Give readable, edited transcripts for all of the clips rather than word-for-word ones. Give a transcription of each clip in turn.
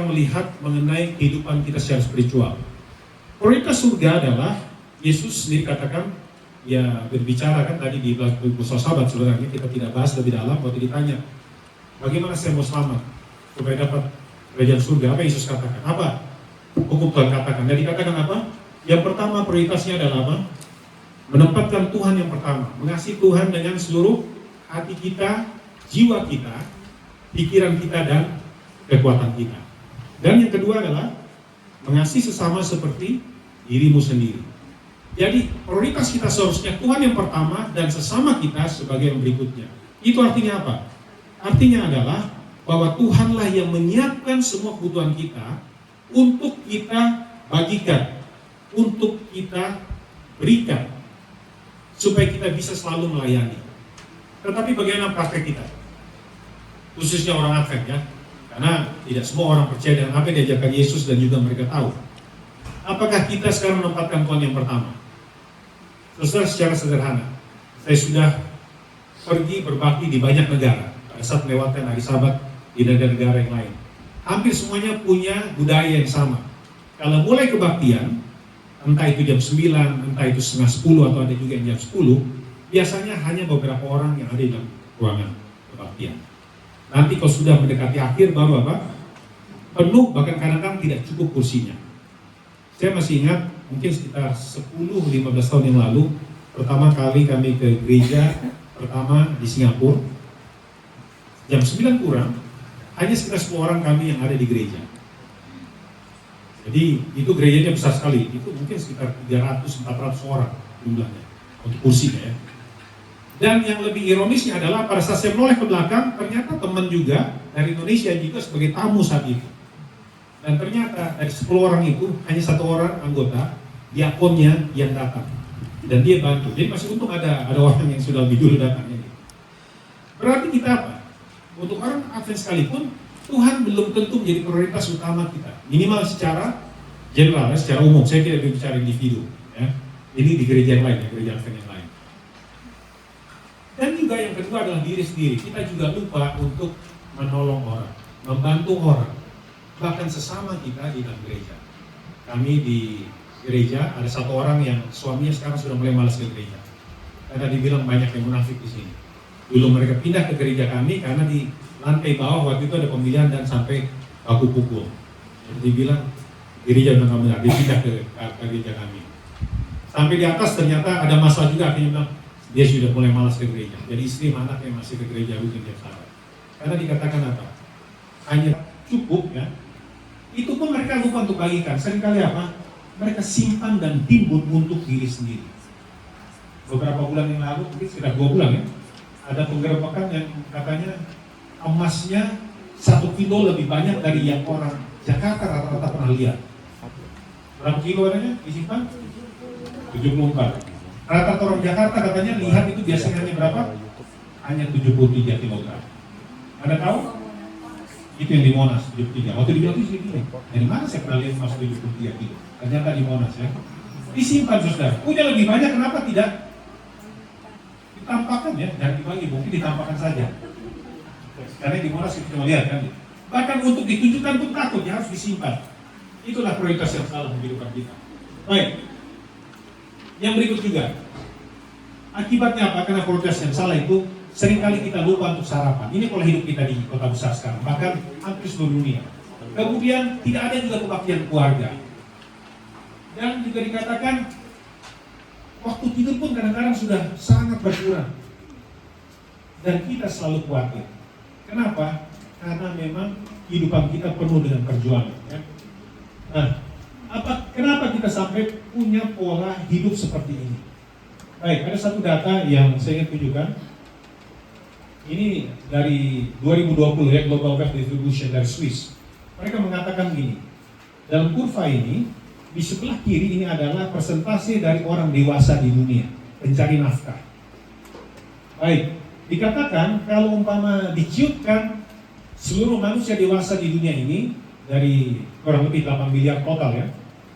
melihat mengenai kehidupan kita secara spiritual. Prioritas surga adalah Yesus sendiri katakan, ya berbicara kan tadi di bersama sahabat sebenarnya kita tidak bahas lebih dalam. Waktu ditanya bagaimana saya mau selamat supaya dapat kerajaan surga, apa Yesus katakan? Apa hukum Tuhan katakan? Dan dikatakan apa? Yang pertama prioritasnya adalah apa? Menempatkan Tuhan yang pertama, mengasihi Tuhan dengan seluruh hati kita, jiwa kita, pikiran kita, dan kekuatan kita. Dan yang kedua adalah mengasihi sesama seperti dirimu sendiri. Jadi prioritas kita seharusnya Tuhan yang pertama dan sesama kita sebagai yang berikutnya. Itu artinya apa? Artinya adalah bahwa Tuhanlah yang menyiapkan semua kebutuhan kita untuk kita bagikan, untuk kita berikan, supaya kita bisa selalu melayani. Tetapi bagaimana praktek kita? Khususnya orang Advent ya, karena tidak semua orang percaya dengan apa yang diajarkan Yesus dan juga mereka tahu. Apakah kita sekarang menempatkan Tuhan yang pertama? Saudara, secara sederhana, saya sudah pergi berbakti di banyak negara pada saat melewatkan hari Sabat di negara-negara yang lain. Hampir semuanya punya budaya yang sama. Kalau mulai kebaktian, entah itu jam 9, entah itu setengah 10, atau ada juga yang jam 10, biasanya hanya beberapa orang yang ada di dalam ruangan kebaktian. Nanti kalau sudah mendekati akhir baru apa? Penuh, bahkan kadang-kadang tidak cukup kursinya. Saya masih ingat, mungkin sekitar 10-15 tahun yang lalu, pertama kali kami ke gereja pertama di Singapura. Jam 9 kurang, hanya sekitar 10 orang kami yang ada di gereja. Jadi itu gerejanya besar sekali, itu mungkin sekitar 300-400 orang jumlahnya untuk kursinya ya. Dan yang lebih ironisnya adalah pada saat saya menoleh ke belakang, ternyata teman juga dari Indonesia juga sebagai tamu saat itu. Dan ternyata dari 10 orang itu hanya 1 orang anggota diakonnya yang datang dan dia bantu. Jadi masih untung ada orang yang sudah lebih dulu datangnya. Berarti kita apa? Untuk orang Advent sekalipun, Tuhan belum tentu menjadi prioritas utama kita. Minimal secara general, secara umum. Saya tidak berbicara individu. Ya. Ini di gereja yang lain, ya, gereja Advent yang lain. Dan juga yang kedua adalah diri sendiri. Kita juga lupa untuk menolong orang, membantu orang, bahkan sesama kita di dalam gereja. Kami di gereja ada 1 orang yang suaminya sekarang sudah mulai malas ke gereja karena dibilang banyak yang munafik di sini. Dulu mereka pindah ke gereja kami karena di lantai bawah waktu itu ada pemilihan dan sampai baku pukul. Jadi dibilang gereja udah nggak benar, dia pindah ke gereja kami. Sampai di atas ternyata ada masalah juga, akhirnya bilang dia sudah mulai malas ke gereja. Jadi istri anak yang masih ke gereja rutin tiap saat. Karena dikatakan apa? Hanya cukup ya. Itu pun mereka lupa untuk bagikan. Seringkali apa? Mereka simpan dan timbun untuk diri sendiri. Beberapa bulan yang lalu, mungkin sekitar 2 bulan ya, ada penggerebekan yang katanya emasnya 1 kilo lebih banyak dari yang orang Jakarta rata-rata pernah lihat. Berapa kilo adanya disimpan? 74. Rata-rata orang Jakarta katanya lihat itu biasanya hanya berapa? Hanya 73 kilogram. Ada tahu? Itu yang di Monas, 73. Waktu dibilang itu segini. Dari mana saya pernah lihat emas 73 kilo? Ternyata di Monas ya. Disimpan saudara. Punya lebih banyak, kenapa tidak ditampakkan ya? Jangan dibagi, mungkin ditampakkan saja. Karena di Monas kita cuma lihat kan. Bahkan untuk ditunjukkan pun takut, ya harus disimpan. Itulah prioritas yang salah di kehidupan kita. Baik. Yang berikut juga. Akibatnya apa? Karena prioritas yang salah itu seringkali kita lupa untuk sarapan. Ini pola hidup kita di kota besar sekarang, bahkan hampir seluruh dunia. Kemudian tidak ada juga kebaktian keluarga. Dan juga dikatakan waktu tidur pun kadang-kadang sudah sangat berkurang. Dan kita selalu khawatir. Kenapa? Karena memang kehidupan kita penuh dengan perjuangan. Ya? Nah, kenapa kita sampai punya pola hidup seperti ini? Baik, ada satu data yang saya ingin tunjukkan. Ini dari 2020 ya, Global Wealth Distribution dari Swiss. Mereka mengatakan gini, dalam kurva ini, di sebelah kiri ini adalah persentase dari orang dewasa di dunia, pencari nafkah. Baik, dikatakan kalau umpama diciutkan seluruh manusia dewasa di dunia ini, dari kurang lebih 8 miliar total ya,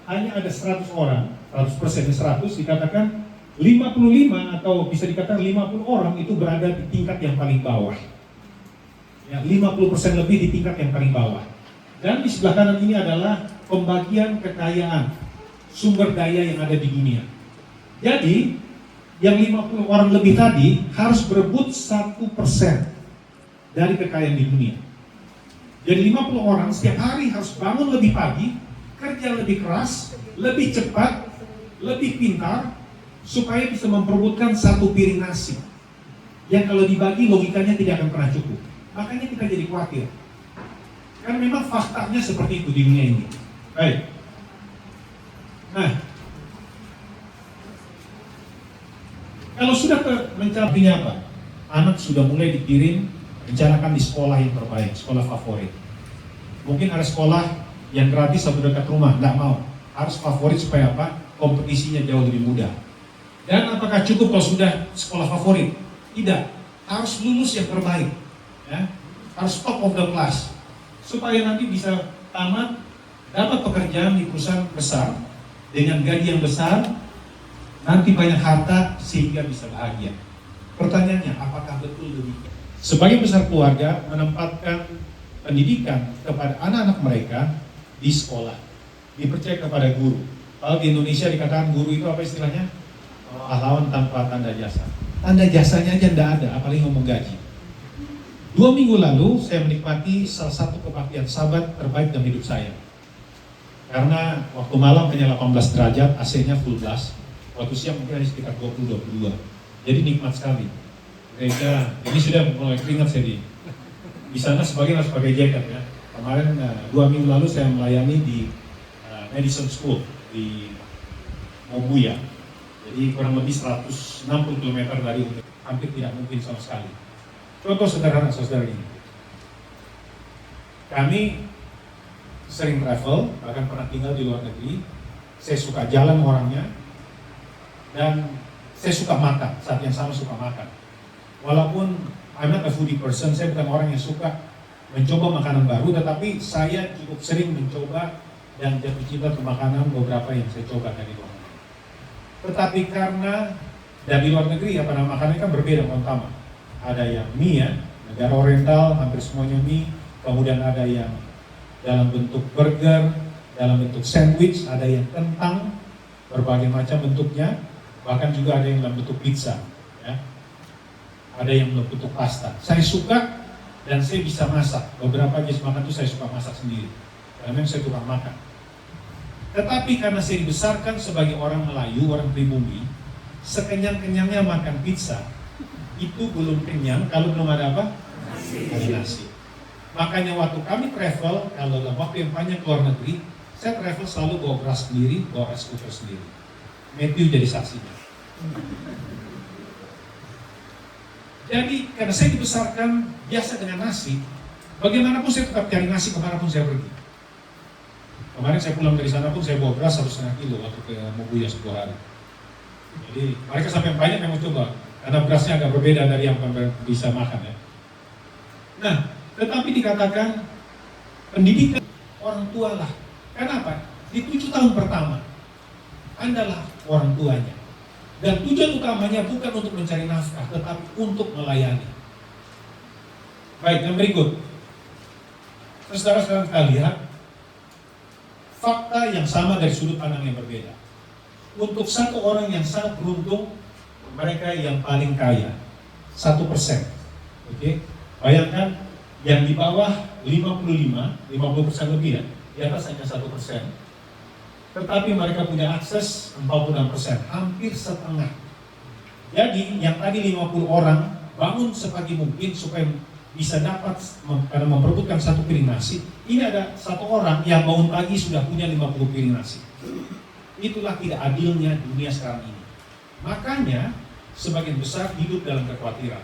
hanya ada 100 orang, 100% 100 dikatakan 55 atau bisa dikatakan 50 orang itu berada di tingkat yang paling bawah. Ya, 50% lebih di tingkat yang paling bawah. Dan di sebelah kanan ini adalah pembagian kekayaan sumber daya yang ada di dunia. Jadi, yang 50 orang lebih tadi harus berebut 1% dari kekayaan di dunia. Jadi 50 orang setiap hari harus bangun lebih pagi, kerja lebih keras, lebih cepat, lebih pintar, supaya bisa memperebutkan satu piring nasi. Yang kalau dibagi logikanya tidak akan pernah cukup. Makanya kita jadi khawatir. Karena memang faktanya seperti itu di dunia ini. Baik. Nah, kalau sudah mencapai apa? Anak sudah mulai dikirim rencanakan di sekolah yang terbaik, sekolah favorit. Mungkin ada sekolah yang gratis atau dekat rumah, nggak mau. Harus favorit supaya apa? Kompetisinya jauh lebih mudah. Dan apakah cukup kalau sudah sekolah favorit? Tidak. Harus lulus yang terbaik. Ya? Harus top of the class. Supaya nanti bisa tamat, dapat pekerjaan di perusahaan besar, dengan gaji yang besar, nanti banyak harta sehingga bisa bahagia. Pertanyaannya, apakah betul demikian? Sebagian besar keluarga menempatkan pendidikan kepada anak-anak mereka di sekolah, dipercaya kepada guru. Kalau di Indonesia dikatakan guru itu apa istilahnya? Pahlawan tanpa tanda jasa. Tanda jasanya aja tidak ada, apalagi ngomong gaji. 2 minggu lalu saya menikmati salah satu kebaktian sahabat terbaik dalam hidup saya. Karena waktu malam hanya 18 derajat, AC-nya full blast. Waktu siang mungkin hanya sekitar 20-22. Jadi nikmat sekali. Gereja, ini sudah mulai keringat saya di sana sebagian harus pakai jaket ya. Kemarin 2 minggu lalu saya melayani di Medicine School di Mobuya. Jadi kurang lebih 160 km dari UNER. Hampir tidak mungkin sama sekali. Contoh sederhana saudara ini. Kami sering travel, bahkan pernah tinggal di luar negeri. Saya suka jalan orangnya, dan saya suka makan, saat yang sama suka makan. Walaupun I'm not a foodie person, saya bukan orang yang suka mencoba makanan baru, tetapi saya cukup sering mencoba dan jatuh cinta ke makanan beberapa yang saya coba dari luar negeri. Tetapi karena dari luar negeri, apa nama makanannya kan berbeda pertama. Ada yang mie ya, negara oriental hampir semuanya mie, kemudian ada yang dalam bentuk burger, dalam bentuk sandwich, ada yang kentang, berbagai macam bentuknya, bahkan juga ada yang dalam bentuk pizza, ya. Ada yang dalam bentuk pasta. Saya suka dan saya bisa masak. Beberapa jenis makan itu saya suka masak sendiri, karena memang saya tukang makan. Tetapi karena saya dibesarkan sebagai orang Melayu, orang pribumi, sekenyang-kenyangnya makan pizza, itu belum kenyang kalau belum ada apa? Nasi. Makanya waktu kami travel, kalau dalam waktu yang panjang ke luar negeri, saya travel selalu bawa beras sendiri, bawa rice cooker sendiri. Matthew jadi saksinya. Jadi karena saya dibesarkan biasa dengan nasi, bagaimanapun saya tetap cari nasi kemanapun saya pergi. Kemarin saya pulang dari sana pun saya bawa beras 1,5 kilo waktu ke Mobuya 10 hari. Jadi mereka sampai banyak yang mau coba, karena berasnya agak berbeda dari yang bisa makan ya. Nah, tetapi dikatakan pendidikan orang tua lah. Kenapa? Di 7 tahun pertama, Andalah orang tuanya. Dan tujuan utamanya bukan untuk mencari nafkah, tetapi untuk melayani. Baik, yang berikut. Saudara-saudara kita lihat fakta yang sama dari sudut pandang yang berbeda. Untuk satu orang yang sangat beruntung, mereka yang paling kaya, 1%. Oke? Bayangkan yang di bawah 50% lebih ya, di atas hanya 1%. Tetapi mereka punya akses 46%, hampir setengah. Jadi yang tadi 50 orang bangun sepagi mungkin supaya bisa dapat karena memperebutkan satu piring nasi. Ini ada satu orang yang bangun pagi sudah punya 50 piring nasi. Itulah tidak adilnya dunia sekarang ini. Makanya sebagian besar hidup dalam kekhawatiran.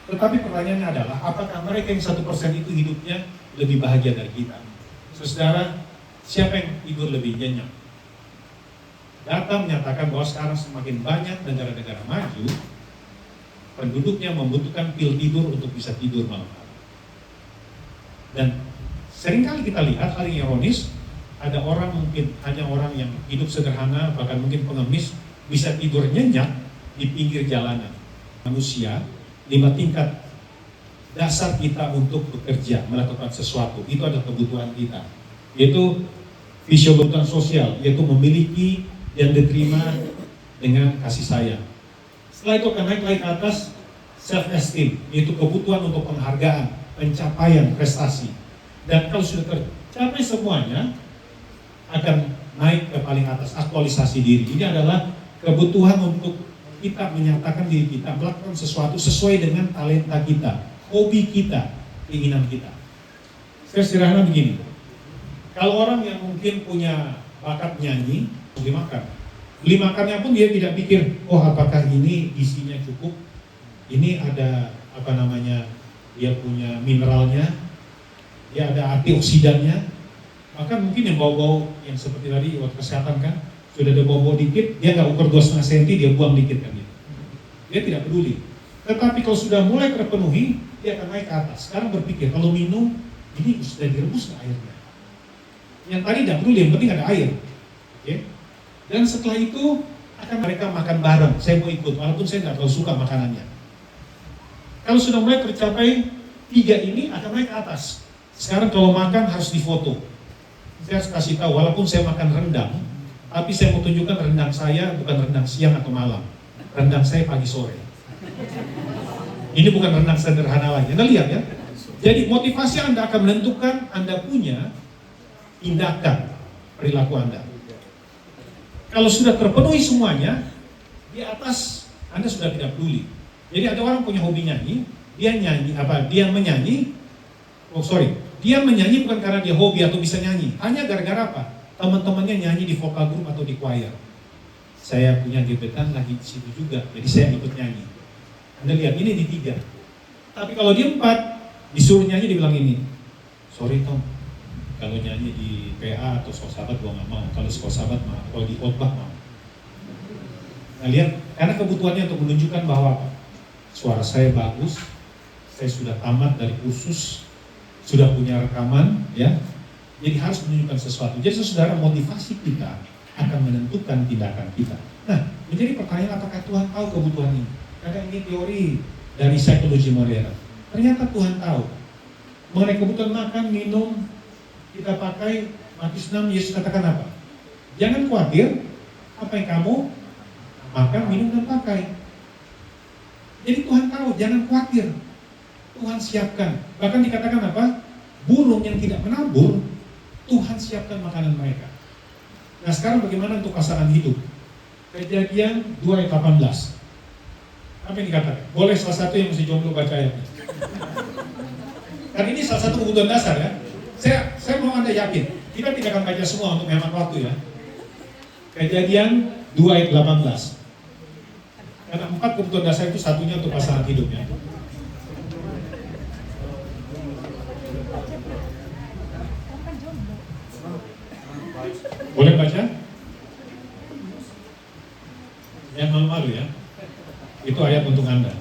Tetapi pertanyaannya adalah, apakah mereka yang 1% itu hidupnya lebih bahagia dari kita? Saudara, siapa yang tidur lebih nyenyak? Data menyatakan bahwa sekarang semakin banyak negara-negara maju, penduduknya membutuhkan pil tidur untuk bisa tidur malam hari. Dan seringkali kita lihat hal yang ironis, ada orang mungkin hanya orang yang hidup sederhana, bahkan mungkin pengemis, bisa tidur nyenyak di pinggir jalanan. Manusia 5 tingkat dasar kita untuk bekerja, melakukan sesuatu. Itu adalah kebutuhan kita. Yaitu kebutuhan sosial, yaitu memiliki dan diterima dengan kasih sayang. Setelah itu akan naik lagi ke atas self-esteem, yaitu kebutuhan untuk penghargaan, pencapaian, prestasi. Dan kalau sudah tercapai semuanya, akan naik ke paling atas, aktualisasi diri. Ini adalah kebutuhan untuk kita menyatakan diri kita, melakukan sesuatu sesuai dengan talenta kita, hobi kita, keinginan kita. Saya sederhana begini, kalau orang yang mungkin punya bakat nyanyi, beli makannya pun dia tidak pikir, oh apakah ini isinya cukup, ini ada dia punya mineralnya, dia ada antioksidannya. Maka mungkin yang bau-bau yang seperti tadi waktu kesehatan kan, sudah ada bau-bau dikit, dia nggak ukur 2,5 cm, dia buang dikit kan gitu. Dia tidak peduli. Tetapi kalau sudah mulai terpenuhi, dia akan naik ke atas. Sekarang berpikir, kalau minum, ini sudah direbus nggak airnya? Yang tadi tidak peduli, yang penting ada air. Oke? Dan setelah itu, akan mereka makan bareng. Saya mau ikut, walaupun saya nggak terlalu suka makanannya. Kalau sudah mulai tercapai 3 ini, akan naik ke atas. Sekarang kalau makan harus difoto. Saya harus kasih tahu, walaupun saya makan rendang, tapi saya mau tunjukkan rendang saya bukan rendang siang atau malam. Rendang saya pagi sore. Ini bukan rendang sederhana lagi. Anda lihat ya. Jadi motivasi Anda akan menentukan Anda punya tindakan, perilaku Anda. Kalau sudah terpenuhi semuanya, di atas Anda sudah tidak peduli. Jadi ada orang punya hobi nyanyi, dia menyanyi, dia menyanyi bukan karena dia hobi atau bisa nyanyi, hanya gara-gara apa? Teman-temannya nyanyi di vokal group atau di choir. Saya punya gebetan lagi di situ juga, jadi saya ikut nyanyi. Anda lihat ini di 3. Tapi kalau di 4, disuruh nyanyi dibilang ini, sorry Tom, kalau nyanyi di PA atau sekolah sahabat gua nggak mau, kalau sekolah sahabat mau, kalau di khotbah mau. Nah lihat, karena kebutuhannya untuk menunjukkan bahwa suara saya bagus, saya sudah tamat dari kursus, sudah punya rekaman, ya. Jadi harus menunjukkan sesuatu. Jadi saudara, motivasi kita akan menentukan tindakan kita. Nah, menjadi pertanyaan, apakah Tuhan tahu kebutuhan ini? Karena ini teori dari psikologi modern. Ternyata Tuhan tahu mengenai kebutuhan makan, minum. Kita pakai Matius 6, Yesus katakan apa? Jangan khawatir apa yang kamu makan, minum, dan pakai. Jadi Tuhan tahu, jangan khawatir. Tuhan siapkan. Bahkan dikatakan apa? Burung yang tidak menabur, Tuhan siapkan makanan mereka. Nah sekarang bagaimana untuk pasangan hidup? Kejadian 2 ayat 18. Apa yang dikatakan? Boleh salah satu yang masih jomblo baca ayatnya. Karena ini salah satu kebutuhan dasar ya. Saya mau Anda yakin, kita tidak akan baca semua untuk menghemat waktu ya. Kejadian 2 ayat 18. Karena 4 kebutuhan dasar itu, satunya untuk pasangan hidupnya. Boleh baca? Yang malu-malu ya. Itu ayat untuk Anda.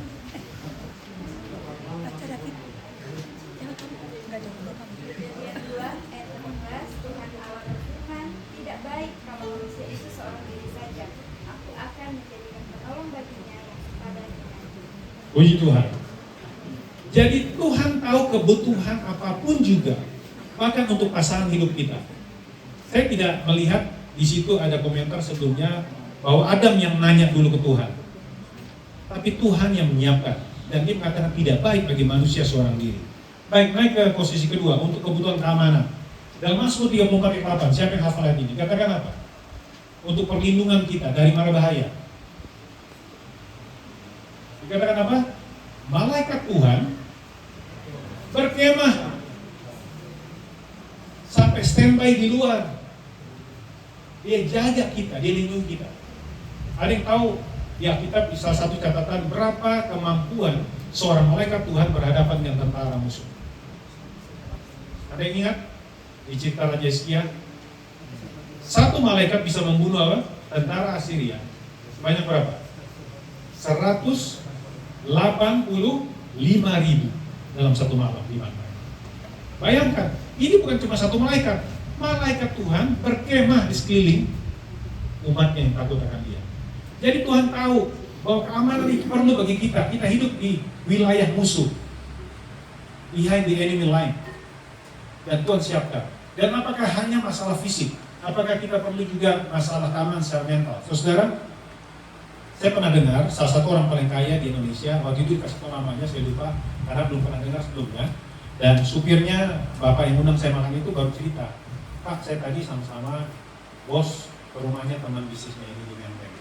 Puji Tuhan. Jadi Tuhan tahu kebutuhan apapun juga, bahkan untuk pasangan hidup kita. Saya tidak melihat di situ ada komentar sebelumnya bahwa Adam yang nanya dulu ke Tuhan. Tapi Tuhan yang menyiapkan, dan dia mengatakan tidak baik bagi manusia seorang diri. Baik, naik ke posisi kedua untuk kebutuhan keamanan. Dalam Mazmur 34 ayat 8, siapa yang hafal ayat ini? Katakan apa? Untuk perlindungan kita dari mara bahaya. Dikatakan apa? Malaikat Tuhan berkemah sampai standby di luar. Dia jaga kita, dia lindungi kita. Ada yang tahu? Ya, kita bisa satu catatan berapa kemampuan seorang malaikat Tuhan berhadapan dengan tentara musuh. Ada yang ingat? Di cerita Raja Hizkia, satu malaikat bisa membunuh apa? Tentara Assyria. Sebanyak berapa? 185.000 dalam satu malam. Bayangkan, ini bukan cuma satu malaikat. Malaikat Tuhan berkemah di sekeliling umatnya yang takut akan dia. Jadi Tuhan tahu bahwa keamanan itu perlu bagi kita. Kita hidup di wilayah musuh. behind the enemy line. Dan Tuhan siapkan. Dan apakah hanya masalah fisik? Apakah kita perlu juga masalah keamanan secara mental? Saudara, saya pernah dengar salah satu orang paling kaya di Indonesia, waktu itu kasih tahu namanya, saya lupa, karena belum pernah dengar sebelumnya. Dan supirnya, bapak yang undang saya makan itu baru cerita, Pak, saya tadi sama-sama bos ke rumahnya teman bisnisnya ini di Menteng.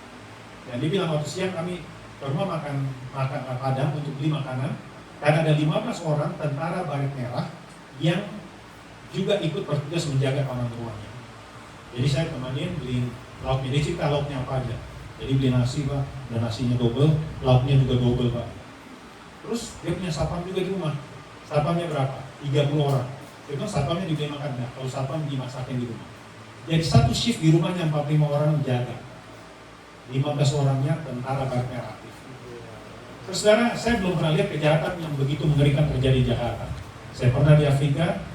Dan dia bilang waktu siang kami ke rumah makan Padang untuk beli makanan, karena ada 15 orang tentara baret merah yang juga ikut bertugas menjaga keamanan rumahnya. Jadi saya temanin beli lauknya, dia cerita lauknya apa aja. Jadi beli nasi Pak, dan nasinya double, lauknya juga double Pak. Terus dia punya satpam juga di rumah. Satpamnya berapa? 30 orang. Dia bilang satpamnya dibeli makan, nah, kalau satpam dimasakin di rumah. Jadi satu shift di rumahnya 45 orang menjaga. 15 orangnya tentara baret merah aktif. Terus saudara, saya belum pernah lihat kejahatan yang begitu mengerikan terjadi di Jakarta. Saya pernah di Afrika,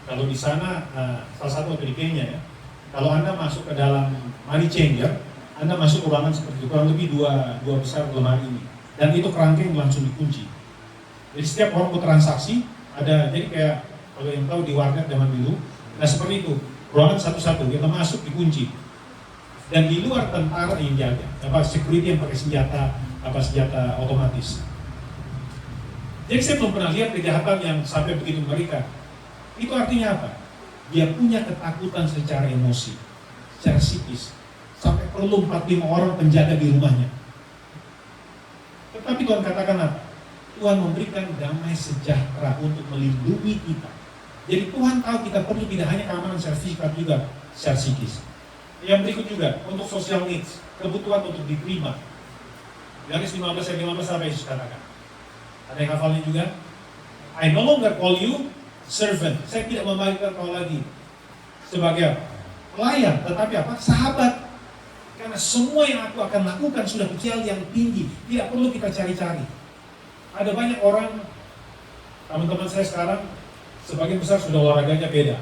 kalau di sana, salah satu waktu di Kenya ya, kalau Anda masuk ke dalam money changer, Anda masuk ke ruangan seperti itu, kurang lebih dua besar lemari ini. Dan itu kerangkeng langsung dikunci. Jadi setiap orang bertransaksi, ada, jadi kayak, kalau yang tahu di warnet zaman dulu, nah seperti itu, ruangan satu-satu, kita masuk dikunci. Dan di luar tentara yang jaga, security yang pakai senjata otomatis. Jadi saya belum pernah lihat kejahatan yang sampai begitu mengerikan. Itu artinya apa? Dia punya ketakutan secara emosi, secara psikis, sampai perlu 45 orang penjaga di rumahnya. Tetapi Tuhan katakan apa? Tuhan memberikan damai sejahtera untuk melindungi kita. Jadi Tuhan tahu kita perlu tidak hanya keamanan secara fisik, tapi juga secara psikis. Yang berikut juga, untuk social needs, kebutuhan untuk diterima. Yohanes 15 ayat 15 sampai Yesus katakan. Ada yang hafalnya juga? I no longer call you servant. Saya tidak memanggil kau lagi sebagai pelayan, tetapi apa? Sahabat. Karena semua yang aku akan lakukan sudah kecil yang tinggi. Tidak perlu kita cari-cari. Ada banyak orang, teman-teman saya sekarang, sebagian besar sudah olahraganya beda.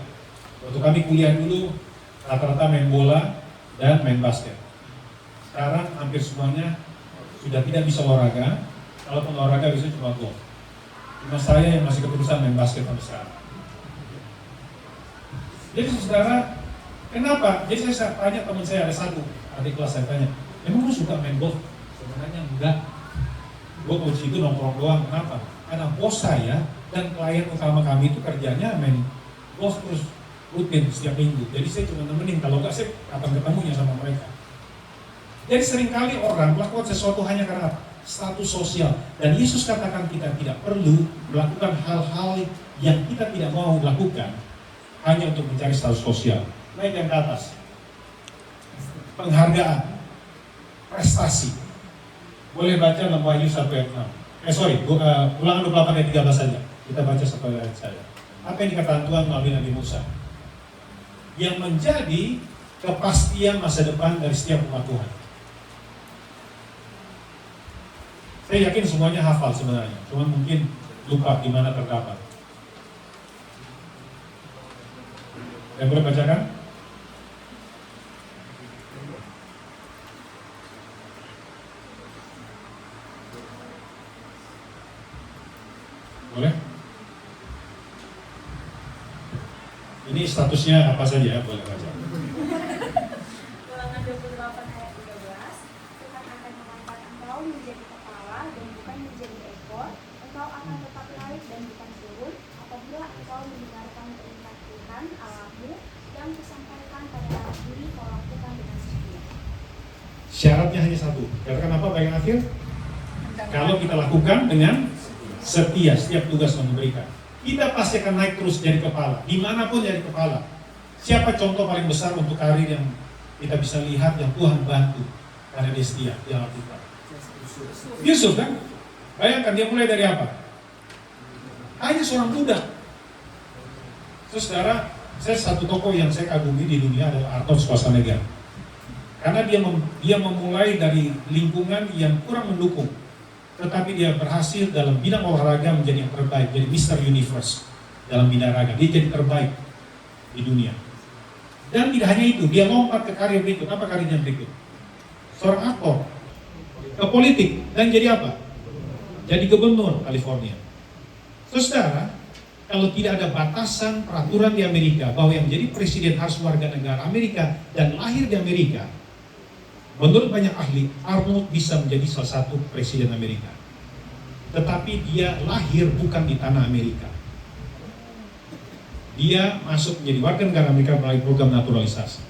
Waktu kami kuliah dulu, rata-rata main bola dan main basket. Sekarang hampir semuanya sudah tidak bisa olahraga. Kalaupun olahraga bisa cuma golf. Cuma saya yang masih keterusan main basket sampai sekarang. Jadi saudara, kenapa? Jadi saya tanya teman saya, ada satu adik kelas, saya tanya, emang lu suka main golf? Sebenarnya enggak. Gue coach itu nongkrong doang. Kenapa? Karena bos saya dan klien utama kami itu kerjanya main golf terus rutin setiap minggu. Jadi saya cuma nemenin, kalau enggak saya kapan ketemunya sama mereka. Jadi seringkali orang melakukan sesuatu hanya karena apa? Status sosial. Dan Yesus katakan kita tidak perlu melakukan hal-hal yang kita tidak mau lakukan hanya untuk mencari status sosial. Naik yang ke atas. Penghargaan. Prestasi. Boleh baca dalam Wahyu 1 ayat 6. Ulangan 28 ayat 13 saja. Kita baca 1 ayat saja. Apa yang dikatakan Tuhan melalui Nabi Musa? Yang menjadi kepastian masa depan dari setiap umat Tuhan. Saya yakin semuanya hafal sebenarnya, cuma mungkin lupa di mana terdapat. Yang boleh bacakan? Boleh? Ini statusnya apa saja? Boleh baca. Ulangan 28 ayat 13, Tuhan akan mengangkat engkau menjadi kepala dan bukan menjadi ekor. Engkau akan tetap naik dan bukan turun apabila engkau mendengarkan perintah Tuhan Allahmu yang disampaikan pada hari ini kau lakukan dengan setia. Syaratnya hanya satu. Katakan apa bagian akhir? Kalau kita lakukan dengan setia, setiap tugas yang diberikan, kita pasti akan naik terus jadi kepala. Dimanapun jadi kepala. Siapa contoh paling besar untuk karir yang kita bisa lihat yang Tuhan bantu karena dia setia, dia lakukan? Yusuf kan? Bayangkan dia mulai dari apa? Hanya seorang budak. Terus saudara, saya satu tokoh yang saya kagumi di dunia adalah Arnold Schwarzenegger. Karena dia memulai dari lingkungan yang kurang mendukung, tetapi dia berhasil dalam bidang olahraga menjadi yang terbaik, jadi Mr. Universe dalam bidang olahraga. Dia jadi terbaik di dunia. Dan tidak hanya itu, dia lompat ke karir berikut. Apa karirnya berikut? Seorang aktor, ke politik, dan jadi apa? Jadi gubernur California. Saudara, Kalau tidak ada batasan peraturan di Amerika bahwa yang jadi presiden harus warga negara Amerika dan lahir di Amerika, menurut banyak ahli, Arnold bisa menjadi salah satu presiden Amerika. Tetapi dia lahir bukan di tanah Amerika. Dia masuk menjadi warga negara Amerika melalui program naturalisasi.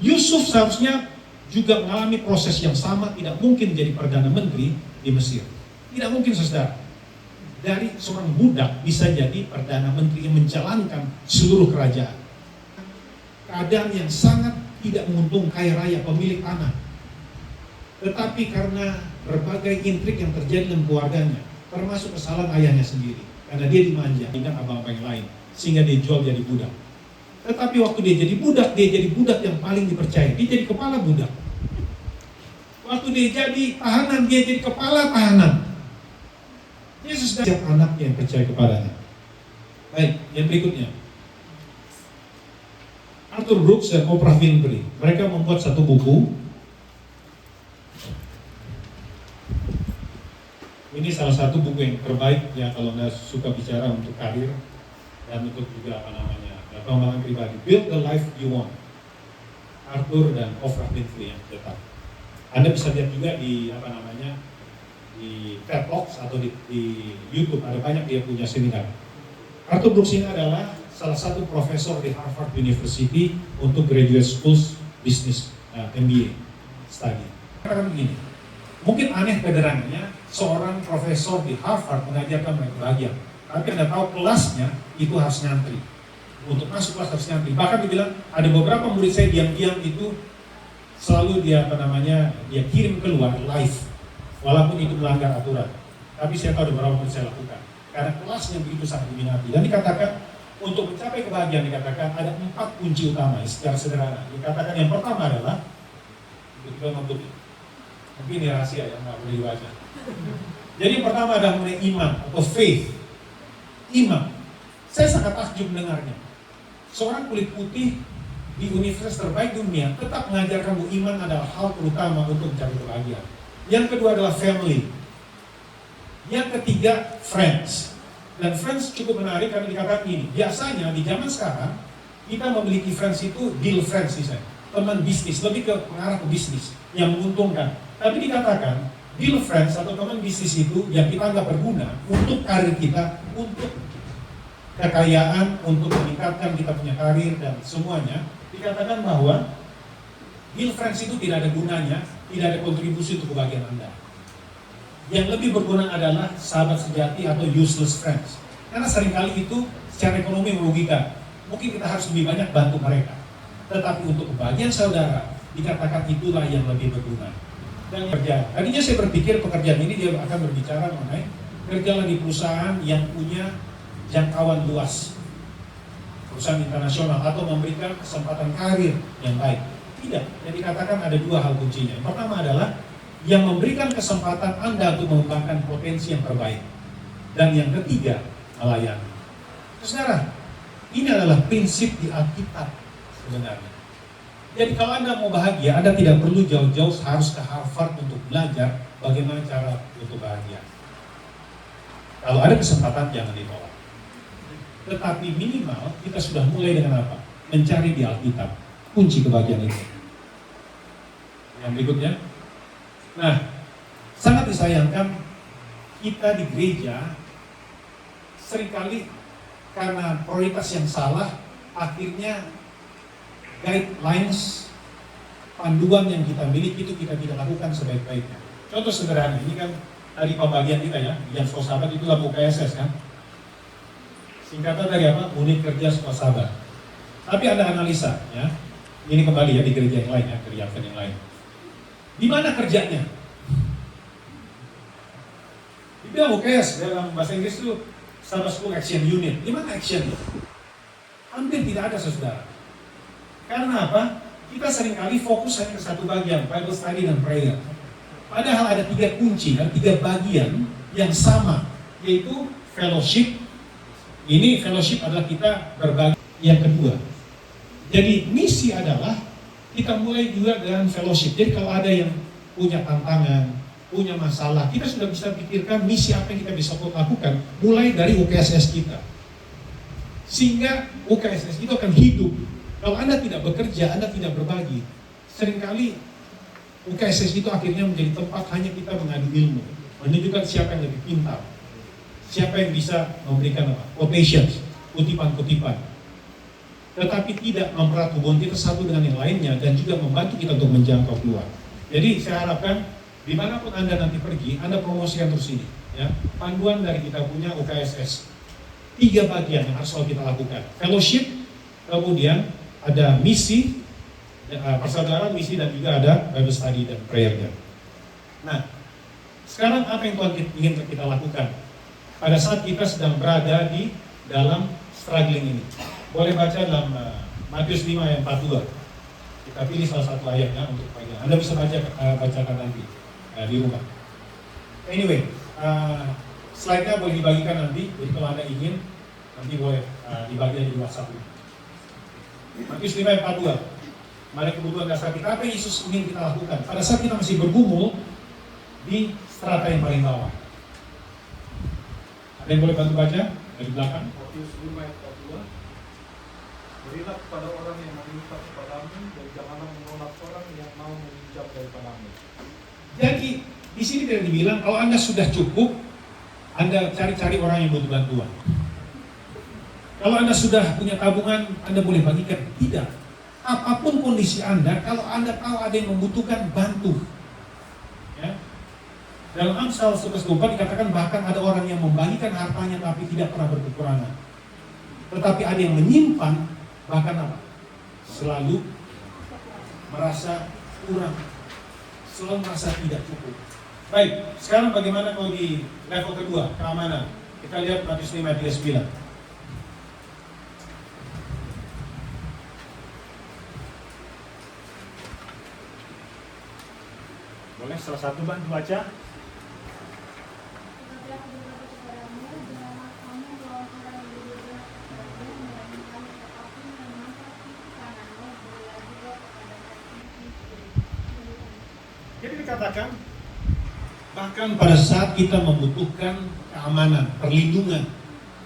Yusuf seharusnya juga mengalami proses yang sama, tidak mungkin menjadi Perdana Menteri di Mesir. Tidak mungkin, saudara. Dari seorang budak bisa jadi Perdana Menteri yang menjalankan seluruh kerajaan. Keadaan yang sangat tidak menguntungkan kaya raya pemilik tanah. Tetapi karena berbagai intrik yang terjadi dalam keluarganya, termasuk kesalahan ayahnya sendiri, karena dia dimanja dengan abang-abang yang lain, sehingga dia jual jadi budak. Tetapi waktu dia jadi budak yang paling dipercaya. Dia jadi kepala budak. Waktu dia jadi tahanan, dia jadi kepala tahanan. Yesus dan setiap anaknya yang percaya kepadanya. Baik, yang berikutnya. Arthur Brooks dan Oprah Winfrey, mereka membuat satu buku. Ini salah satu buku yang terbaik ya kalau Anda suka bicara untuk karir dan untuk juga pengembangan pribadi. Build the life you want. Arthur dan Oprah Winfrey yang tetap. Anda bisa lihat juga di di TED Talks atau di YouTube, ada banyak dia punya seminar. Arthur Brooks ini adalah salah satu profesor di Harvard University untuk graduate schools business MBA study. Karena begini, mungkin aneh kedengarannya seorang profesor di Harvard mengajarkan mereka bahagia, tapi Anda tahu kelasnya itu harus ngantri. Untuk masuk kelas harus ngantri. Bahkan dibilang ada beberapa murid saya diam-diam itu selalu dia dia kirim keluar live. Walaupun itu melanggar aturan, tapi saya tahu beberapa yang saya lakukan. Karena kelasnya begitu sangat diminati. Dan dikatakan, untuk mencapai kebahagiaan dikatakan ada 4 kunci utama secara sederhana. Dikatakan yang pertama adalah, mungkin ini rahasia yang nggak boleh dibaca. Jadi yang pertama adalah mengenai iman atau faith. Iman. Saya sangat takjub mendengarnya. Seorang kulit putih di universitas terbaik dunia tetap mengajarkan bahwa iman adalah hal terutama untuk mencapai kebahagiaan. Yang kedua adalah family. Yang ketiga, friends. Dan friends cukup menarik karena dikatakan ini. Biasanya di zaman sekarang, kita memiliki friends itu deal friends misalnya. Teman bisnis, lebih ke mengarah ke bisnis yang menguntungkan. Tapi dikatakan, deal friends atau teman bisnis itu yang kita anggap berguna untuk karir kita, untuk kekayaan, untuk meningkatkan kita punya karir dan semuanya. Dikatakan bahwa deal friends itu tidak ada gunanya, tidak ada kontribusi untuk kebahagiaan Anda. Yang lebih berguna adalah sahabat sejati atau useless friends. Karena seringkali itu secara ekonomi merugikan. Mungkin kita harus lebih banyak bantu mereka. Tetapi untuk kebahagiaan saudara, dikatakan itulah yang lebih berguna. Dan kerja. Tadinya saya berpikir pekerjaan ini dia akan berbicara mengenai kerjalah di perusahaan yang punya jangkauan luas. Perusahaan internasional atau memberikan kesempatan karir yang baik. Tidak, yang dikatakan ada 2 hal kuncinya. Yang pertama adalah yang memberikan kesempatan Anda untuk mengembangkan potensi yang terbaik. Dan yang ketiga, melayani. Saudara, ini adalah prinsip di Alkitab sebenarnya. Jadi kalau Anda mau bahagia, Anda tidak perlu jauh-jauh harus ke Harvard untuk belajar bagaimana cara untuk bahagia. Kalau ada kesempatan, jangan ditolak. Tetapi minimal kita sudah mulai dengan apa? Mencari di Alkitab kunci kebahagiaan itu. Yang berikutnya, nah, sangat disayangkan kita di gereja seringkali karena prioritas yang salah, akhirnya guidelines, panduan yang kita miliki itu kita tidak lakukan sebaik-baiknya. Contoh sederhana, ini kan dari pembagian kita ya, yang sahabat itu lampu KSS kan. Singkatan dari apa? Unit kerja sahabat. Tapi Anda analisa ya, ini kembali ya di gereja yang lain ya, gereja yang lain. Di mana kerjanya? Dibilang UKS dalam bahasa Inggris itu Sabbath School Action Unit. Di mana actionnya? Hampir tidak ada, saudara. Karena apa? Kita seringkali fokus hanya ke satu bagian, Bible study dan prayer. Padahal ada 3 kunci, ada 3 bagian yang sama, yaitu fellowship. Ini fellowship adalah kita berbagi. Yang kedua, jadi misi adalah kita mulai juga dengan fellowship. Jadi kalau ada yang punya tantangan, punya masalah, kita sudah bisa pikirkan misi apa yang kita bisa lakukan mulai dari UKSS kita. Sehingga UKSS itu akan hidup. Kalau Anda tidak bekerja, Anda tidak berbagi. Seringkali UKSS itu akhirnya menjadi tempat hanya kita mengadu ilmu, menunjukkan siapa yang lebih pintar, siapa yang bisa memberikan quotations, kutipan-kutipan. Tetapi tidak mempererat hubungan kita satu dengan yang lainnya dan juga membantu kita untuk menjangkau keluar. Jadi saya harapkan dimanapun Anda nanti pergi, Anda promosikan terus ini. Ya, panduan dari kita punya UKSS. 3 bagian yang harus selalu kita lakukan. Fellowship, kemudian ada misi, persaudaraan, misi, dan juga ada Bible study dan prayer. Nah, sekarang apa yang Tuhan ingin kita lakukan pada saat kita sedang berada di dalam struggling ini? Boleh baca dalam Matius 5 ayat 42. Kita pilih salah satu ayatnya untuk pagi. Anda bisa bacakan nanti di rumah. Anyway, slide-nya boleh dibagikan nanti. Jadi kalau Anda ingin, nanti boleh dibagi di WhatsApp. Matius 5 ayat 42. Mari kebutuhan dasar kita, apa yang Yesus ingin kita lakukan pada saat kita masih bergumul di strata yang paling bawah. Ada yang boleh bantu baca dari belakang? Matius 5 ayat 42. Berilah kepada orang yang meminta kepadamu dan janganlah menolak orang yang mau meminjam daripadamu. Jadi di sini tidak dibilang kalau Anda sudah cukup, Anda cari-cari orang yang butuh bantuan. Kalau Anda sudah punya tabungan, Anda boleh bagikan. Tidak. Apapun kondisi Anda, kalau Anda tahu ada yang membutuhkan, bantu. Ya. Dalam Amsal 11:24 dikatakan bahkan ada orang yang membagikan hartanya tapi tidak pernah berkekurangan. Tetapi ada yang menyimpan, bahkan apa? Selalu merasa kurang. Selalu merasa tidak cukup. Baik, sekarang bagaimana kalau di level kedua, keamanan? Kita lihat Matius 5 ayat 39. Boleh salah satu bantu baca? Jadi dikatakan bahkan pada saat kita membutuhkan keamanan, perlindungan,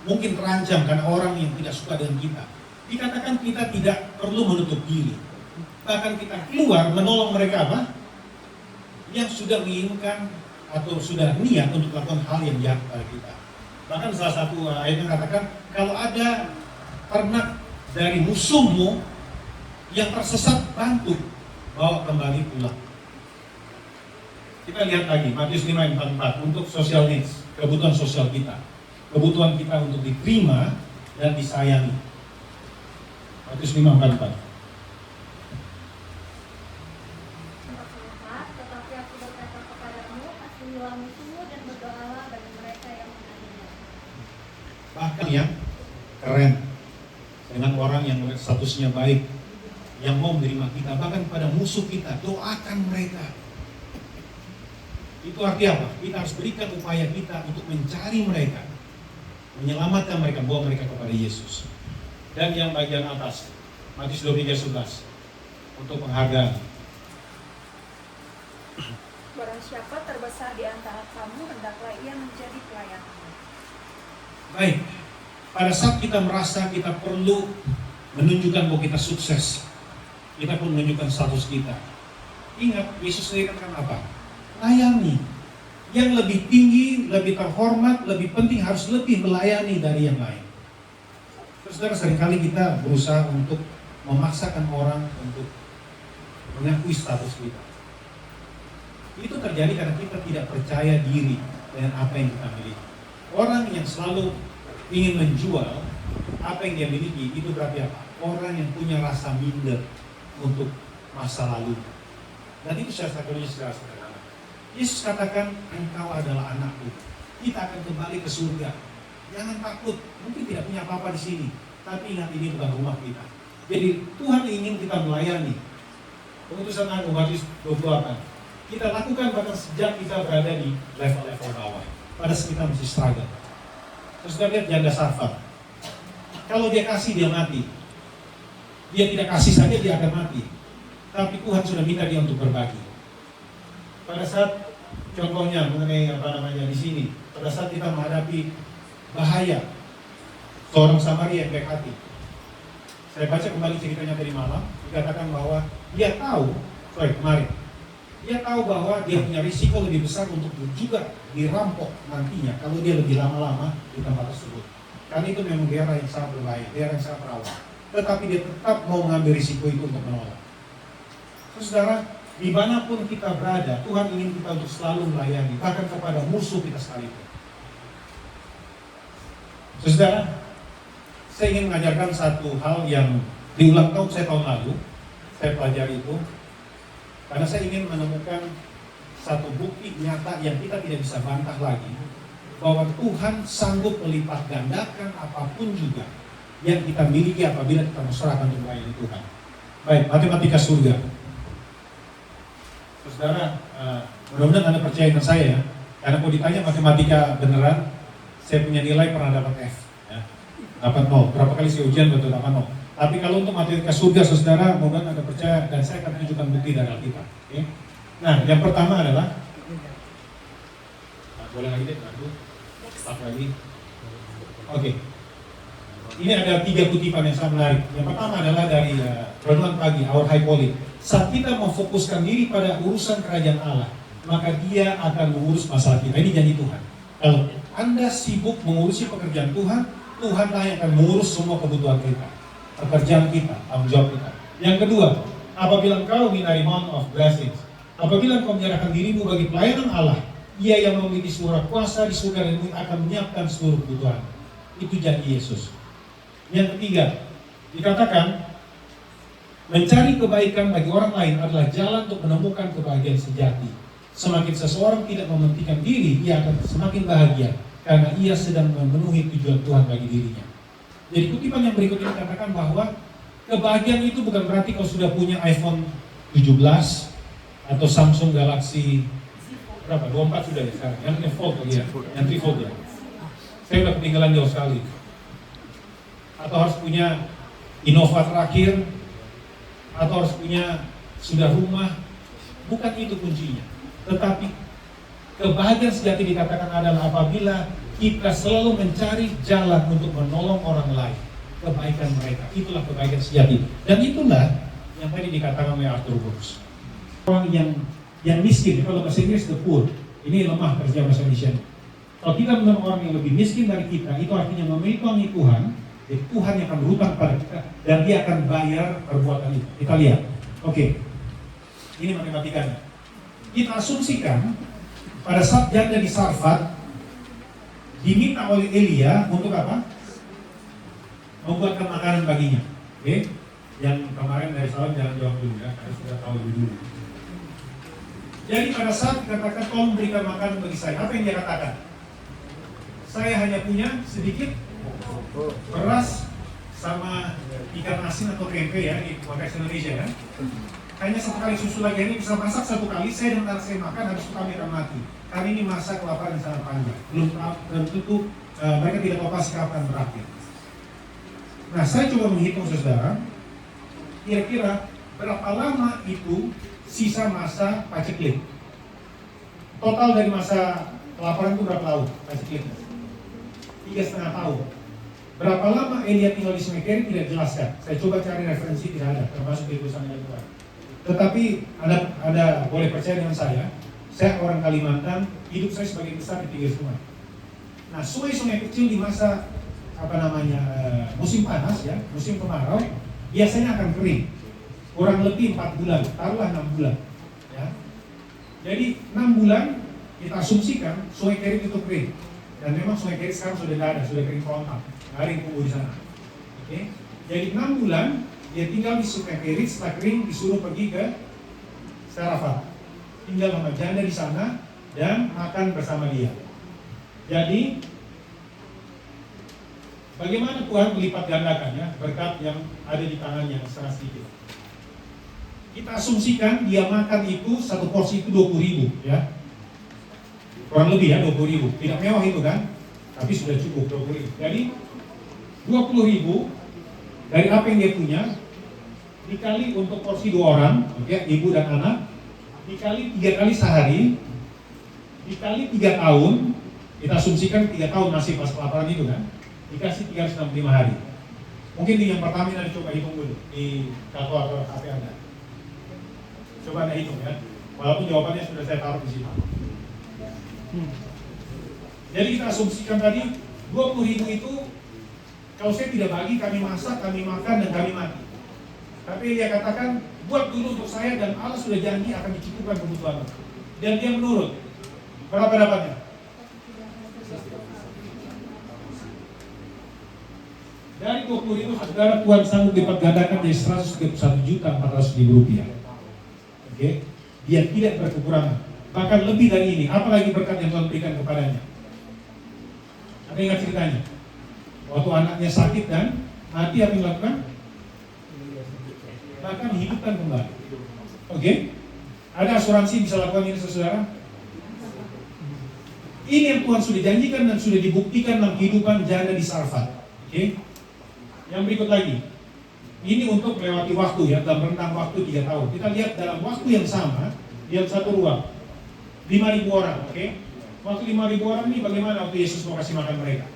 mungkin terancam karena orang yang tidak suka dengan kita, dikatakan kita tidak perlu menutup diri. Bahkan kita keluar menolong mereka apa? Yang sudah menginginkan atau sudah niat untuk melakukan hal yang jahat pada kita. Bahkan salah satu ayat yang mengatakan kalau ada ternak dari musuhmu yang tersesat, bantu bawa kembali pulang. Kita lihat lagi Matius 5 ayat 44 untuk social needs, kebutuhan sosial kita, kebutuhan kita untuk diterima dan disayangi. Matius 5 ayat 44. Tetapi aku berkata kepadamu, kasihilah musuhmu dan berdoalah bagi mereka yang menganiaya. Bahkan yang keren dengan orang yang statusnya baik, yang mau menerima kita, bahkan pada musuh kita, doakan mereka. Itu artinya apa? Kita harus berikan upaya kita untuk mencari mereka, menyelamatkan mereka, bawa mereka kepada Yesus. Dan yang bagian atas, Matius 23:11 untuk penghargaan. Barang siapa terbesar di antara kamu, hendaklah ia menjadi pelayan. Baik, pada saat kita merasa kita perlu menunjukkan bahwa kita sukses, kita pun menunjukkan status kita. Ingat, Yesus sendiri kan apa? Layani. Yang lebih tinggi, lebih terhormat, lebih penting harus lebih melayani dari yang lain. Saudara, seringkali kita berusaha untuk memaksakan orang untuk mengakui status kita. Itu terjadi karena kita tidak percaya diri dengan apa yang kita miliki. Orang yang selalu ingin menjual apa yang dia miliki, itu berarti apa? Orang yang punya rasa minder untuk masa lalu. Dan itu secara sederhana. Yesus katakan, engkau adalah anakku. Kita akan kembali ke surga. Jangan takut, mungkin tidak punya apa-apa di sini. Tapi ingat, ini bukan rumah kita. Jadi Tuhan ingin kita melayani. Pengutusan Agung Matius 28. Kita lakukan bahkan sejak kita berada di level-level bawah. Pada saat kita masih struggle. Terus kita lihat janda Sarfat. Kalau dia kasih, dia mati. Dia tidak kasih saja, dia akan mati. Tapi Tuhan sudah minta dia untuk berbagi. Pada saat contohnya mengenai di sini, pada saat kita menghadapi bahaya, seorang Samaria yang baik hati. Saya baca kembali ceritanya tadi malam, dikatakan bahwa dia tahu, kemarin, dia tahu bahwa dia punya risiko lebih besar untuk juga dirampok nantinya kalau dia lebih lama-lama di tempat tersebut. Karena itu memang daerah yang sangat berbahaya, daerah yang sangat rawan. Tetapi dia tetap mau mengambil risiko itu untuk menolak. Saudara, dimanapun kita berada, Tuhan ingin kita untuk selalu melayani, bahkan kepada musuh kita sekalipun. Saudara, saya ingin mengajarkan satu hal yang di ulang tahun saya tahun lalu, saya pelajari itu, karena saya ingin menemukan satu bukti nyata yang kita tidak bisa bantah lagi, bahwa Tuhan sanggup melipat gandakan apapun juga yang kita miliki apabila kita serahkan untuk melayani Tuhan. Baik, matematika surga. Saudara, mudah-mudahan Anda percaya dengan saya ya, karena kalau ditanya matematika beneran, saya punya nilai pernah dapat F. Dapat 0, berapa kali saya ujian betul dapat 0. Tapi kalau untuk matematika surga, saudara, mudah-mudahan Anda percaya dan saya akan tunjukkan bukti dari Alkitab. Okay? Nah, yang pertama adalah, boleh lagi deh, start lagi. Oke. Ini ada 3 kutipan yang sangat menarik. Yang pertama adalah dari renungan pagi, Our High Calling. Saat kita memfokuskan diri pada urusan kerajaan Allah, maka Dia akan mengurus masalah kita. Ini janji Tuhan. Kalau Anda sibuk mengurusi pekerjaan Tuhan, Tuhanlah yang akan mengurus semua kebutuhan kita, pekerjaan kita, tanggung jawab kita. Yang kedua, apabila engkau minari Mount of Blessings, apabila engkau menyerahkan dirimu bagi pelayanan Allah, Ia yang memiliki seluruh kuasa di surga dan bumi akan menyiapkan seluruh kebutuhan. Itu janji Yesus. Yang ketiga, dikatakan mencari kebaikan bagi orang lain adalah jalan untuk menemukan kebahagiaan sejati. Semakin seseorang tidak mementingkan diri, ia akan semakin bahagia karena ia sedang memenuhi tujuan Tuhan bagi dirinya. Jadi kutipan yang berikut ini katakan bahwa kebahagiaan itu bukan berarti kau sudah punya iPhone 17 atau Samsung Galaxy berapa? 24 sudah ya sekarang. Yang fold ya, yang 3 fold ya. Saya udah ketinggalan jauh sekali. Atau harus punya Innova terakhir, atau harus punya sudah rumah. Bukan itu kuncinya. Tetapi kebahagiaan sejati dikatakan adalah apabila kita selalu mencari jalan untuk menolong orang lain, kebaikan mereka. Itulah kebaikan sejati. Dan itulah yang tadi dikatakan oleh Arthur Brooks. Orang yang miskin, kalau bahasa Inggris the poor, ini lemah kerja bahasa Indonesia. Kalau kita menemukan orang yang lebih miskin dari kita, itu artinya memiliki Tuhan, jadi Tuhan yang akan berhutang pada kita dan Dia akan bayar perbuatan itu. Kita lihat. Oke. Ini matematikanya. Kita asumsikan pada saat janda di Sarfat diminta oleh Elia untuk apa? Membuatkan makanan baginya. Oke? Yang kemarin dari salam jangan jawab dulu ya, karena sudah tahu lebih dulu. Jadi pada saat dikatakan tolong berikan makanan bagi saya, apa yang dia katakan? Saya hanya punya sedikit beras sama ikan asin atau tempe ya di konteks Indonesia ya. Hanya 1 kali susu lagi, ini bisa masak 1 kali, saya dan anak saya makan, habis itu kami akan mati. Kali ini masa kelaparan sangat panjang, belum tentu mereka tidak tahu pasti kapan berakhir. Nah, saya coba menghitung saudara, kira-kira berapa lama itu sisa masa paceklik. Total dari masa kelaparan itu berapa tahun paceklik? 3,5 tahun. Berapa lama Elia tinggal di Sungai Kerit tidak jelaskan. Saya coba cari referensi, tidak ada, termasuk di tulisan yang kedua. Tetapi ada boleh percaya dengan saya orang Kalimantan, hidup saya sebagai besar di pinggir sungai. Nah, sungai-sungai kecil di masa musim panas ya, musim kemarau, biasanya akan kering. Kurang lebih 4 bulan, taruhlah 6 bulan. Ya. Jadi 6 bulan kita asumsikan Sungai Kerit itu kering. Dan memang Sungai Kerit sekarang sudah tidak ada, sudah kering frontal, nggak ada yang tumbuh di sana. Oke? Jadi 6 bulan dia tinggal di Sungai Kerit, setelah kering disuruh pergi ke Sarafat, tinggal sama janda di sana dan makan bersama dia. Jadi bagaimana Tuhan melipat gandakan ya berkat yang ada di tangannya secara sedikit. Kita asumsikan dia makan itu 1 porsi itu 20.000 ya. Kurang lebih ya 20.000. Tidak mewah itu kan, tapi sudah cukup 20.000. Jadi 20.000 dari apa yang dia punya dikali untuk porsi 2 orang, ya, ibu dan anak, dikali 3 kali sehari, dikali 3 tahun. Kita asumsikan 3 tahun masih pas kelaparan itu kan. dikasih 365 hari. Mungkin di yang pertama Anda coba hitung dulu di kalkulator HP Anda. Coba Anda hitung ya. Walaupun jawabannya sudah saya taruh di sini. Jadi kita asumsikan tadi 20.000 itu kalau saya tidak bagi, kami masak, kami makan, dan kami mati. Tapi dia katakan, buat dulu untuk saya dan Allah sudah janji akan dicukupkan kebutuhan. Dan dia menurut. Berapa dapatnya? Dari 20.000 saudara, Tuhan sanggup lipat gandakan dari 131.400.000 rupiah. Oke? Dia tidak berkekurangan. Bahkan lebih dari ini. Apalagi berkat yang Tuhan berikan kepadanya. Ada ingat ceritanya? Waktu anaknya sakit dan mati, apa yang dilakukan? Bahkan hidupkan kembali. Oke? Ada asuransi bisa lakukan ini, saudara? Ini yang Tuhan sudah janjikan dan sudah dibuktikan dalam kehidupan janda di Sarfat. Oke? Yang berikut lagi. Ini untuk melewati waktu ya, dalam rentang waktu 3 tahun. Kita lihat dalam waktu yang sama, lihat satu ruang. 5.000 orang, oke? Waktu 5.000 orang ini bagaimana waktu Yesus mau kasih makan mereka?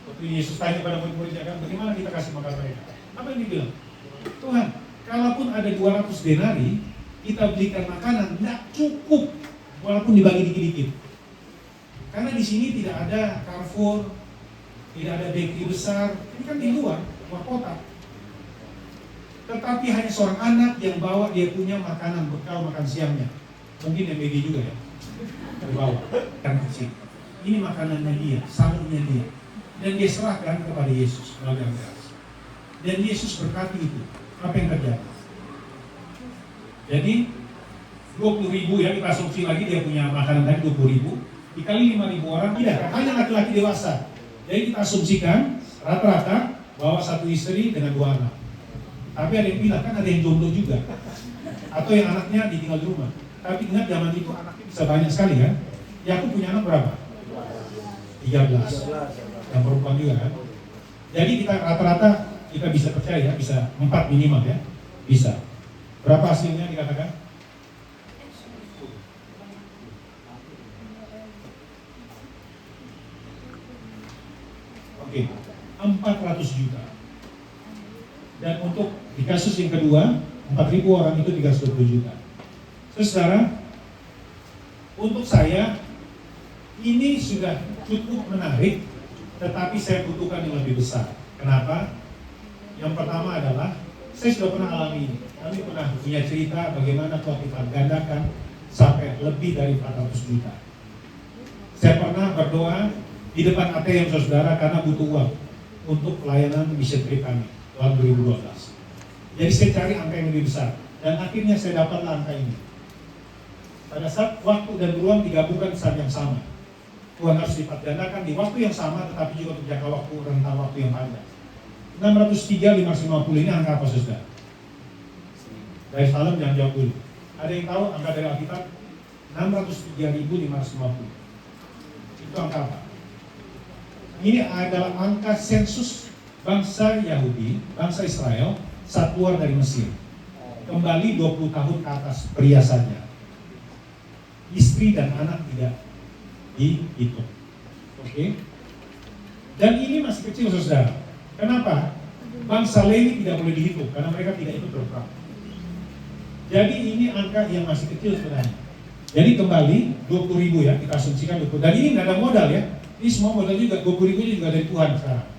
Waktu Yesus tanya pada murid-muridnya kan, bagaimana kita kasih makan mereka? Apa yang dibilang? Tuhan, kalaupun ada 200 denari, kita belikan makanan, tidak cukup, walaupun dibagi dikit-dikit. Karena di sini tidak ada Carrefour, tidak ada bakery besar, ini kan di luar kota. Tetapi hanya seorang anak yang bawa dia punya makanan bekal makan siangnya. Mungkin yang baby juga ya, dibawa kan kecil. Ini makanannya dia, sahurnya dia, dan dia serahkan kepada Yesus melalui Andreas. Dan Yesus berkati itu. Apa yang terjadi? Jadi 20.000 ya, kita asumsi lagi dia punya makanan tadi 20.000 dikali 5.000 orang, tidak, hanya laki-laki dewasa. Jadi kita asumsikan rata-rata bahwa satu istri dengan 2 anak. Tapi ada yang bilang kan ada yang jomblo juga, atau yang anaknya ditinggal di rumah. Tapi ingat zaman itu anaknya bisa banyak sekali kan. Yakub punya anak berapa? 13. Yang perempuan juga kan. Jadi kita rata-rata kita bisa percaya bisa 4 minimal ya. Bisa. Berapa hasilnya dikatakan? Oke, 400 juta. Dan untuk di kasus yang kedua, 4.000 orang itu 320 juta. Saudara, untuk saya ini sudah cukup menarik, tetapi saya butuhkan yang lebih besar. Kenapa? Yang pertama adalah saya sudah pernah alami ini. Kami pernah punya cerita bagaimana Tuhan lipat gandakan sampai lebih dari 400 juta. Saya pernah berdoa di depan ATM saudara karena butuh uang untuk pelayanan mission trip kami tahun 2012. Jadi saya cari angka yang lebih besar dan akhirnya saya dapatlah angka ini. Pada saat waktu dan ruang digabungkan saat yang sama, Tuhan harus lipat gandakan di waktu yang sama, tetapi juga untuk jangka waktu rentang waktu yang panjang. 603.550 ini angka apa saudara? Dari salam jangan jawab dulu. Ada yang tahu angka dari Alkitab? 603.550. Itu angka apa? Ini adalah angka sensus bangsa Yahudi, bangsa Israel saat keluar dari Mesir. Kembali 20 tahun ke atas, pria saja. Istri dan anak tidak dihitung. Oke? Dan ini masih kecil saudara. Kenapa? Bangsa Lewi tidak boleh dihitung karena mereka tidak ikut berperang. Jadi ini angka yang masih kecil sebenarnya. Jadi kembali 20.000 ya, kita asumsikan 20. Dan ini nggak ada modal ya. Ini semua modal juga, 20.000 juga dari Tuhan sekarang.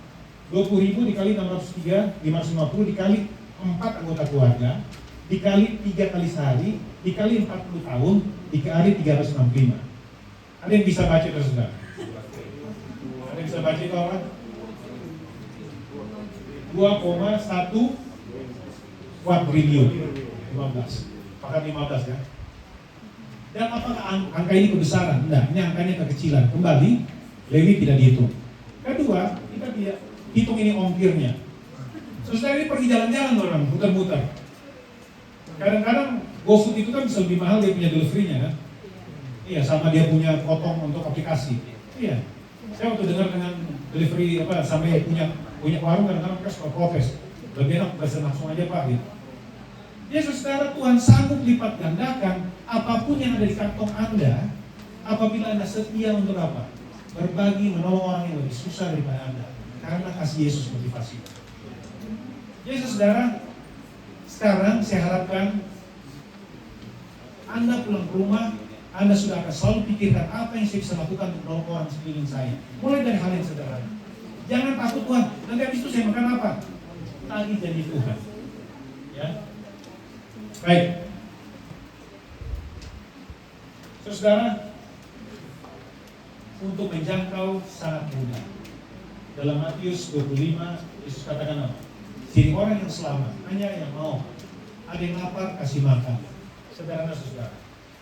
20.000 dikali 603.550 dikali 4 anggota keluarga, dikali 3 kali sehari, dikali 40 tahun, dikali 365. Ada yang bisa baca itu saudara? Ada yang bisa baca itu apa? 2,1 triliun 15. Pakai 15 ya. Dan apakah angka ini kebesaran? Enggak, ini angkanya kekecilan. Kembali, Lewi tidak dihitung. Kedua, kita tidak hitung ini ongkirnya. Saudara ini pergi jalan-jalan orang, muter-muter. Kadang-kadang GoFood itu kan bisa lebih mahal dia punya delivery-nya kan? Iya, sama dia punya potong untuk aplikasi. Iya. Saya waktu dengar dengan delivery sampai punya warung kadang-kadang mereka suka protes. Lebih enak pesan langsung aja Pak gitu. Ya saudara, Tuhan sanggup lipat gandakan apapun yang ada di kantong Anda apabila Anda setia untuk apa? Berbagi, menolong orang yang lebih susah daripada Anda. karena kasih Yesus motivasi. Jadi saudara, sekarang saya harapkan Anda pulang ke rumah, Anda sudah akan selalu pikirkan apa yang saya bisa lakukan untuk menolong orang sekeliling saya. Mulai dari hal yang sederhana. Jangan takut Tuhan, nanti habis itu saya makan apa? Tagih janji Tuhan. Ya. Baik. Saudara, untuk menjangkau sangat mudah. Dalam Matius 25, Yesus katakan apa? Jadi orang yang selamat, hanya yang mau. Ada yang lapar, kasih makan. Sederhana saudara.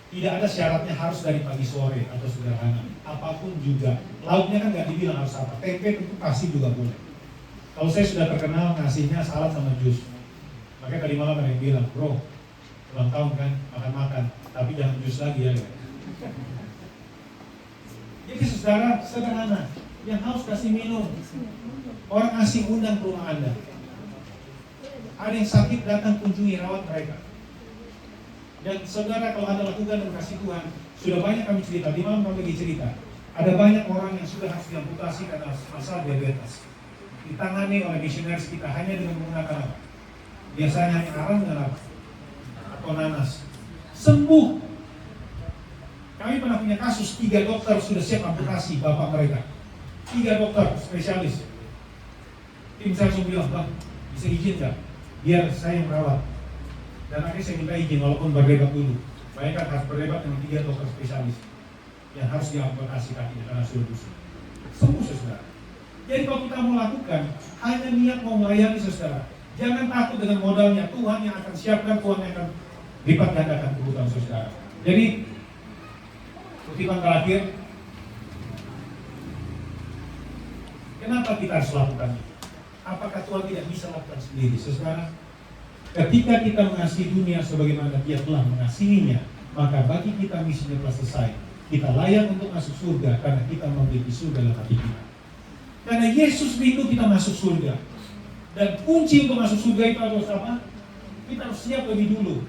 Tidak ada syaratnya harus dari pagi sore atau sederhana. Apapun juga. Lauknya kan nggak dibilang harus apa. Tempe tentu pasti juga boleh. Kalau saya sudah terkenal ngasihnya salad sama jus. Makanya tadi malam ada yang bilang, bro, ulang tahun kan, makan-makan. Tapi jangan jus lagi ya. Jadi saudara, sederhana. Yang haus kasih minum. Orang asing undang ke rumah Anda. Ada yang sakit datang kunjungi, rawat mereka. Dan saudara, kalau Anda lakukan dan kasih Tuhan, sudah banyak kami cerita, di malam kami lagi cerita. Ada banyak orang yang sudah harus diamputasi karena masalah diabetes. Ditangani oleh misionaris kita hanya dengan menggunakan apa? Biasanya hanya arang dengan apa? Atau nanas. Sembuh. Kami pernah punya kasus, 3 dokter sudah siap amputasi bapak mereka. 3 dokter spesialis. Tim saya langsung bilang, bang, bisa izin nggak? Biar saya yang merawat. Dan akhirnya saya minta izin walaupun berdebat dulu. Bayangkan harus berdebat dengan 3 dokter spesialis yang harus diamputasi kakinya karena sudah busuk. Sembuh saudara. Jadi kalau kita mau lakukan, hanya niat mau melayani saudara. Jangan takut dengan modalnya, Tuhan yang akan siapkan, Tuhan yang akan lipat gandakan kebutuhan saudara. Jadi kutipan terakhir, kenapa kita harus lakukan ini? Apakah Tuhan tidak bisa lakukan sendiri? Saudara, ketika kita mengasihi dunia sebagaimana Dia telah mengasihinya, maka bagi kita misinya telah selesai. Kita layak untuk masuk surga karena kita memiliki surga dalam hati kita. Karena Yesus rindu kita masuk surga. Dan kunci untuk masuk surga itu harus apa? Kita harus siap lebih dulu.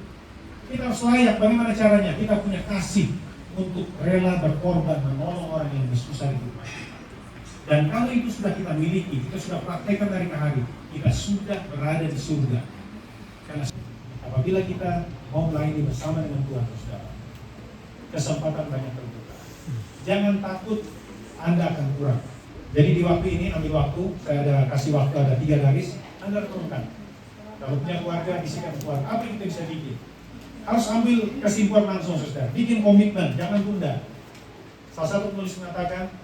Kita harus layak. Bagaimana caranya? Kita punya kasih untuk rela berkorban menolong orang yang bersusah di rumah. Dan kalau itu sudah kita miliki, kita sudah praktekkan dari ke hari, kita sudah berada di surga. Karena apabila kita mau melayani bersama dengan Tuhan, saudara, kesempatan banyak terbuka. Jangan takut Anda akan kurang. Jadi di waktu ini, ambil waktu, saya ada kasih waktu, ada 3 garis, Anda renungkan. Kalau punya keluarga, bisikan keluarga, apa yang kita bisa bikin? Harus ambil kesimpulan langsung, saudara. Bikin komitmen, jangan tunda. Salah satu penulis mengatakan,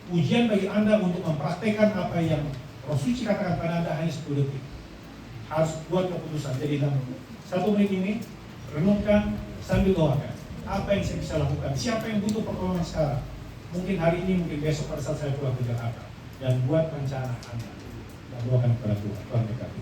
ujian bagi Anda untuk mempraktekkan apa yang Roh Suci katakan pada Anda hanya 10 detik. Harus buat keputusan. Jadi dalam 1 menit ini, renungkan sambil doakan. Apa yang saya bisa lakukan? Siapa yang butuh pertolongan sekarang? Mungkin hari ini, mungkin besok pada saat saya pulang ke Jakarta. Dan buat rencana Anda. Dan doakan kepada Tuhan. Tuhan berkati.